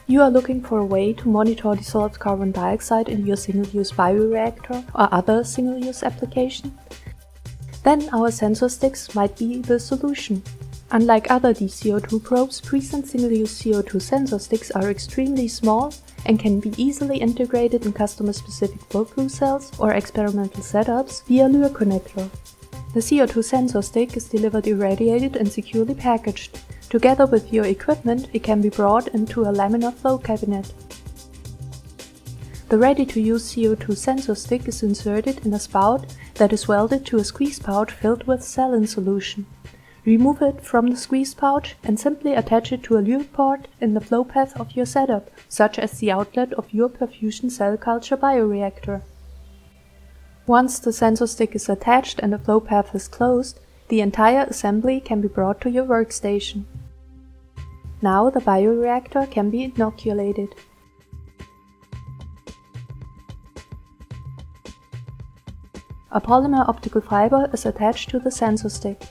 You are looking for a way to monitor dissolved carbon dioxide in your single-use bioreactor or other single-use application? Then our sensor sticks might be the solution. Unlike other DCO2 probes, PreSens single-use CO2 sensor sticks are extremely small and can be easily integrated in customer-specific flow cells or experimental setups via Luer connector. The CO2 sensor stick is delivered irradiated and securely packaged. Together with your equipment, it can be brought into a laminar flow cabinet. The ready-to-use CO2 sensor stick is inserted in a spout that is welded to a squeeze pouch filled with saline solution. Remove it from the squeeze pouch and simply attach it to a Luer port in the flow path of your setup, such as the outlet of your perfusion cell culture bioreactor. Once the sensor stick is attached and the flow path is closed, the entire assembly can be brought to your workstation. Now the bioreactor can be inoculated. A polymer optical fiber is attached to the sensor stick.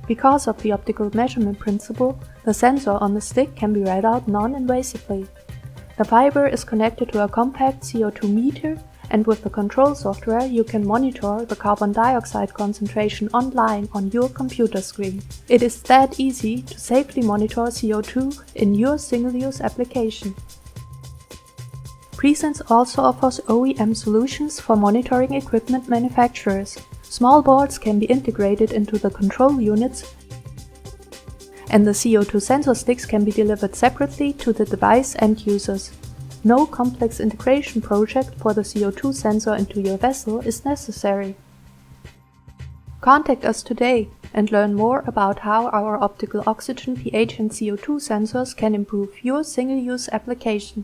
Because of the optical measurement principle, the sensor on the stick can be read out non-invasively. The fiber is connected to a compact CO2 meter, and with the control software you can monitor the carbon dioxide concentration online on your computer screen. It is that easy to safely monitor CO2 in your single-use application. PreSens also offers OEM solutions for monitoring equipment manufacturers. Small boards can be integrated into the control units, and the CO2 sensor sticks can be delivered separately to the device end users. No complex integration project for the CO2 sensor into your vessel is necessary. Contact us today and learn more about how our optical oxygen, pH and CO2 sensors can improve your single-use application.